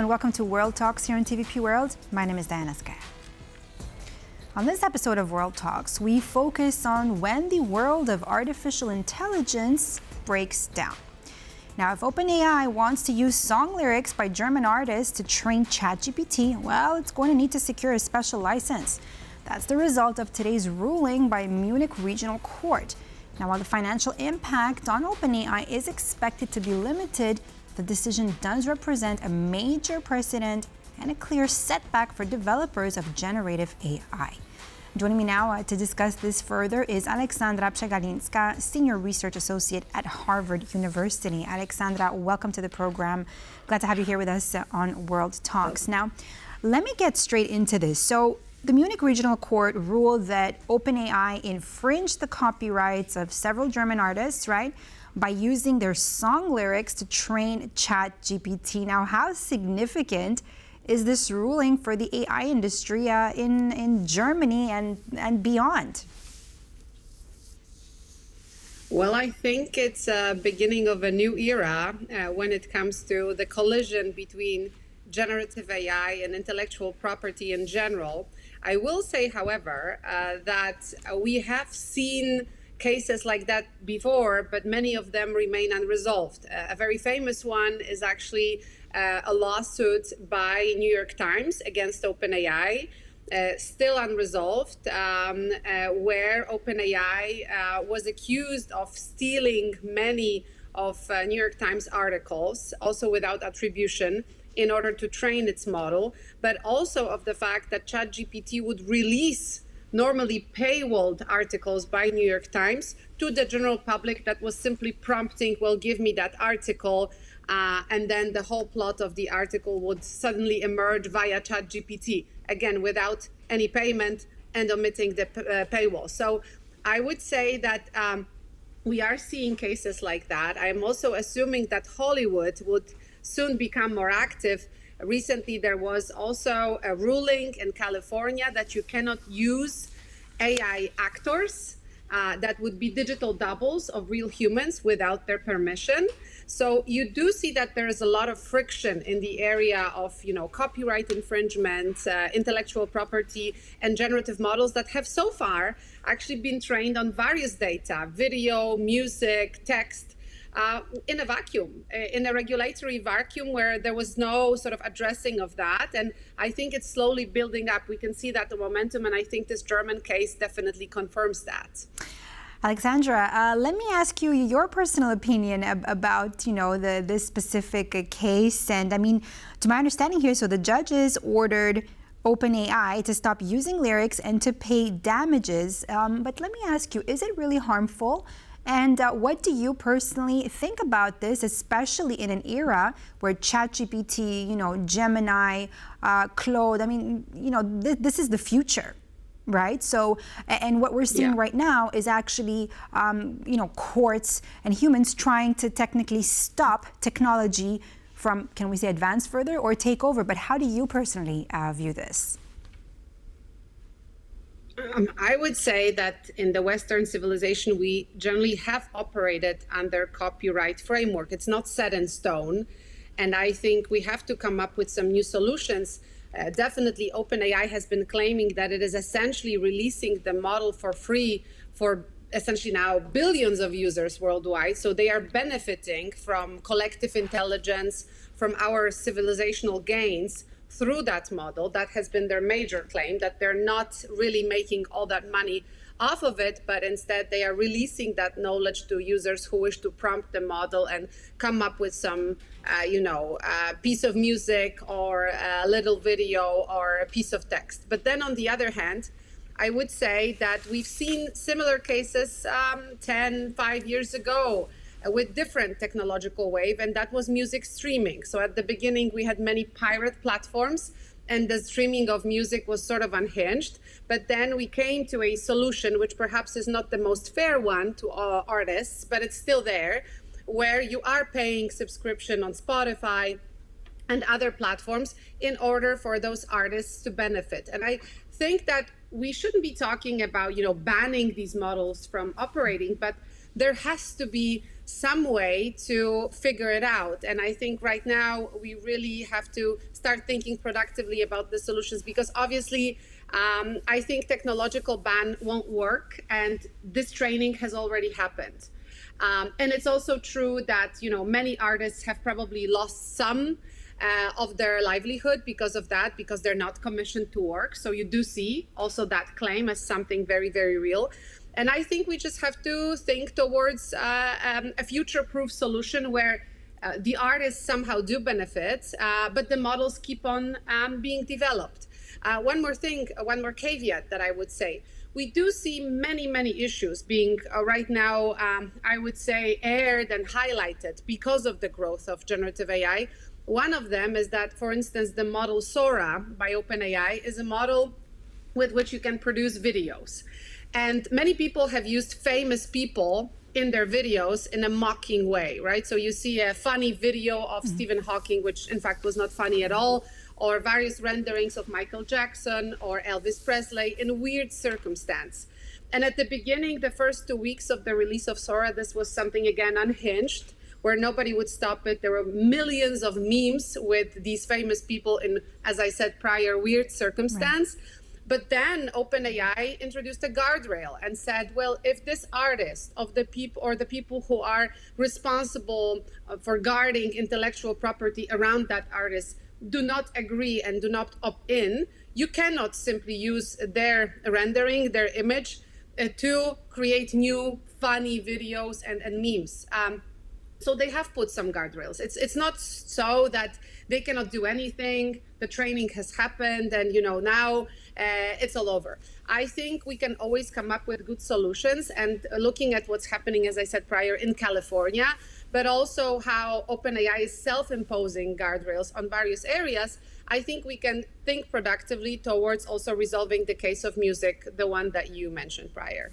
and welcome to World Talks here on TVP World. My name is Skaya. On this episode of World Talks, we focus on when the world of artificial intelligence breaks down. Now, if OpenAI wants to use song lyrics by German artists to train ChatGPT, well, it's going to need to secure a special license. That's the result of today's ruling by Munich Regional Court. Now, while the financial impact on OpenAI is expected to be limited, the decision does represent a major precedent and a clear setback for developers of generative AI. Joining me now to discuss this further is Aleksandra Przegalińska, Senior Research Associate at Harvard University. Aleksandra, welcome to the program. Glad to have you here with us on World Talks. Now, let me get straight into this. So, the Munich Regional Court ruled that OpenAI infringed the copyrights of several German artists, right, by using their song lyrics to train ChatGPT. Now, how significant is this ruling for the AI industry in Germany and beyond? Well, I think it's a beginning of a new era when it comes to the collision between generative AI and intellectual property in general. I will say, however, that we have seen cases like that before, but many of them remain unresolved. A very famous one is actually a lawsuit by New York Times against OpenAI, still unresolved, where OpenAI was accused of stealing many of New York Times articles, also without attribution, in order to train its model, but also of the fact that ChatGPT would release normally paywalled articles by New York Times to the general public that was simply prompting, well, give me that article, and then the whole plot of the article would suddenly emerge via ChatGPT, again, without any payment and omitting the paywall. So I would say that we are seeing cases like that. I'm also assuming that Hollywood would soon become more active. Recently, there was also a ruling in California that you cannot use AI actors that would be digital doubles of real humans without their permission. So you do see that there is a lot of friction in the area of, copyright infringement, intellectual property, and generative models that have so far actually been trained on various data, video, music, text, in a vacuum, in a regulatory vacuum where there was no sort of addressing of that. And I think it's slowly building up. We can see that the momentum, and I think this German case definitely confirms that. Aleksandra, let me ask you your personal opinion about, this specific case. And I mean, to my understanding here, so the judges ordered OpenAI to stop using lyrics and to pay damages. But let me ask you, is it really harmful? And what do you personally think about this, especially in an era where ChatGPT, Gemini, Claude, I mean, this is the future, right? So, and what we're seeing right now is actually, courts and humans trying to technically stop technology from, can we say, advance further or take over? But how do you personally view this? I would say that in the Western civilization, we generally have operated under copyright framework. It's not set in stone. And I think we have to come up with some new solutions. Definitely, OpenAI has been claiming that it is essentially releasing the model for free for essentially now billions of users worldwide. So they are benefiting from collective intelligence, from our civilizational gains through that model. That has been their major claim, that they're not really making all that money off of it, but instead they are releasing that knowledge to users who wish to prompt the model and come up with some, piece of music or a little video or a piece of text. But then on the other hand, I would say that we've seen similar cases 5 years ago with different technological wave, and that was music streaming. So at the beginning, we had many pirate platforms, and the streaming of music was sort of unhinged. But then we came to a solution, which perhaps is not the most fair one to all artists, but it's still there, where you are paying subscription on Spotify and other platforms in order for those artists to benefit. And I think that we shouldn't be talking about, banning these models from operating, but there has to be some way to figure it out. And I think right now we really have to start thinking productively about the solutions, because obviously I think technological ban won't work, and this training has already happened. And it's also true that, many artists have probably lost some of their livelihood because of that, because they're not commissioned to work. So you do see also that claim as something very, very real. And I think we just have to think towards a future-proof solution where the artists somehow do benefit, but the models keep on being developed. One more caveat that I would say. We do see many, many issues being right now, I would say, aired and highlighted because of the growth of generative AI. One of them is that, for instance, the model Sora by OpenAI is a model with which you can produce videos. And many people have used famous people in their videos in a mocking way, right? So you see a funny video of Stephen Hawking, which in fact was not funny at all, or various renderings of Michael Jackson or Elvis Presley in weird circumstance. And at the beginning, the first 2 weeks of the release of Sora, this was something, again, unhinged, where nobody would stop it. There were millions of memes with these famous people in, as I said prior, weird circumstance. Right. But then OpenAI introduced a guardrail and said, well, if this artist of the people or the people who are responsible for guarding intellectual property around that artist do not agree and do not opt in, you cannot simply use their rendering, their image, to create new funny videos and memes. So they have put some guardrails. It's not so that they cannot do anything. The training has happened, and now it's all over. I think we can always come up with good solutions, and looking at what's happening, as I said prior, in California, but also how OpenAI is self-imposing guardrails on various areas, I think we can think productively towards also resolving the case of music, the one that you mentioned prior.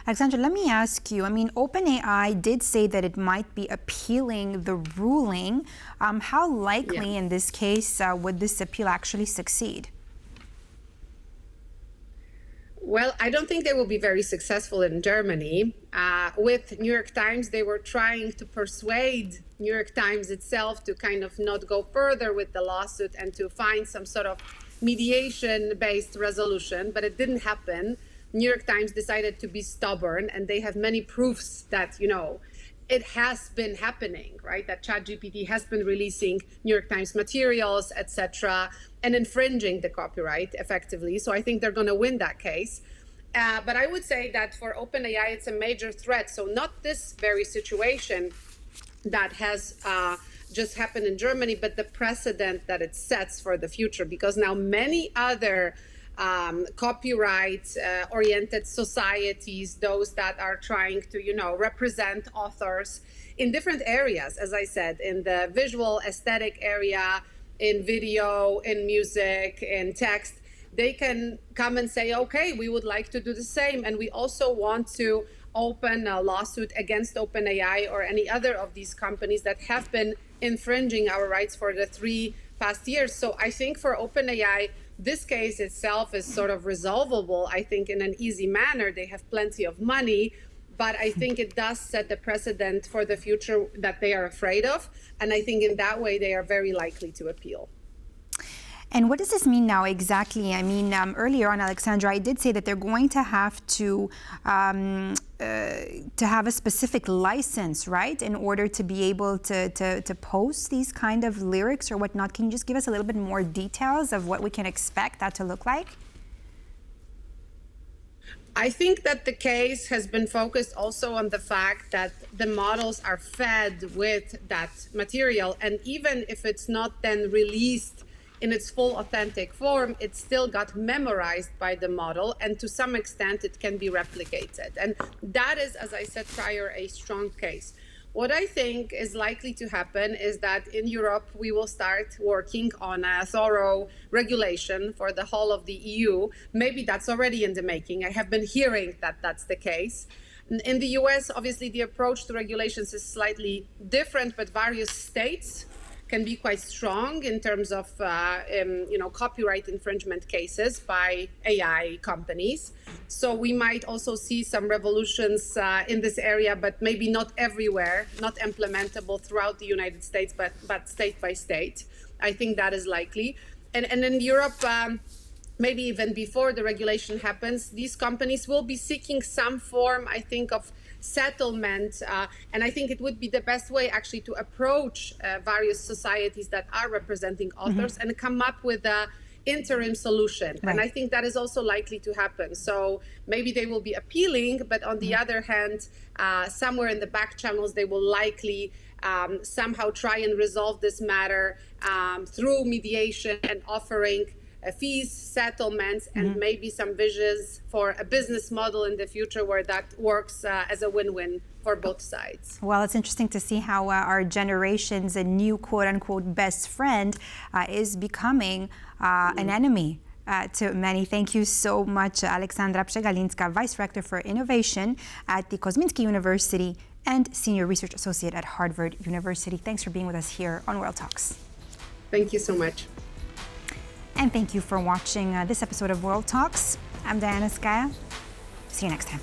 Aleksandra, let me ask you, OpenAI did say that it might be appealing the ruling. How likely in this case would this appeal actually succeed? Well, I don't think they will be very successful in Germany. With New York Times, they were trying to persuade New York Times itself to kind of not go further with the lawsuit and to find some sort of mediation-based resolution, but it didn't happen. New York Times decided to be stubborn, and they have many proofs that, it has been happening, right? That ChatGPT has been releasing New York Times materials, etc., and infringing the copyright effectively. So I think they're going to win that case. But I would say that for OpenAI, it's a major threat. So not this very situation that has just happened in Germany, but the precedent that it sets for the future, because now many other copyright-oriented societies, those that are trying to, represent authors in different areas, as I said, in the visual aesthetic area, in video, in music, in text, they can come and say, okay, we would like to do the same. And we also want to open a lawsuit against OpenAI or any other of these companies that have been infringing our rights for the 3 past years. So I think for OpenAI, this case itself is sort of resolvable, I think, in an easy manner. They have plenty of money, but I think it does set the precedent for the future that they are afraid of. And I think in that way, they are very likely to appeal. And what does this mean now exactly? Earlier on, Aleksandra, I did say that they're going to have to have a specific license, right, in order to be able to post these kind of lyrics or whatnot. Can you just give us a little bit more details of what we can expect that to look like? I think that the case has been focused also on the fact that the models are fed with that material. And even if it's not then released in its full authentic form, it still got memorized by the model, and to some extent it can be replicated. And that is, as I said prior, a strong case. What I think is likely to happen is that in Europe, we will start working on a thorough regulation for the whole of the EU. Maybe that's already in the making. I have been hearing that that's the case. In the US, obviously, the approach to regulations is slightly different, but various states can be quite strong in terms of copyright infringement cases by AI companies. So we might also see some revolutions in this area, but maybe not everywhere, not implementable throughout the United States, but state by state. I think that is likely. And in Europe, maybe even before the regulation happens, these companies will be seeking some form, I think, of settlement. And I think it would be the best way actually to approach various societies that are representing authors and come up with a interim solution. Right. And I think that is also likely to happen. So maybe they will be appealing, but on the other hand, somewhere in the back channels, they will likely somehow try and resolve this matter through mediation and offering fees, settlements, and maybe some visions for a business model in the future where that works as a win-win for both sides. Well, it's interesting to see how our generation's a new quote-unquote best friend is becoming an enemy to many. Thank you so much, Aleksandra Przegalińska, Vice Rector for Innovation at the Kosminski University and Senior Research Associate at Harvard University. Thanks for being with us here on World Talks. Thank you so much. And thank you for watching this episode of World Talks. I'm Diana Skaya. See you next time.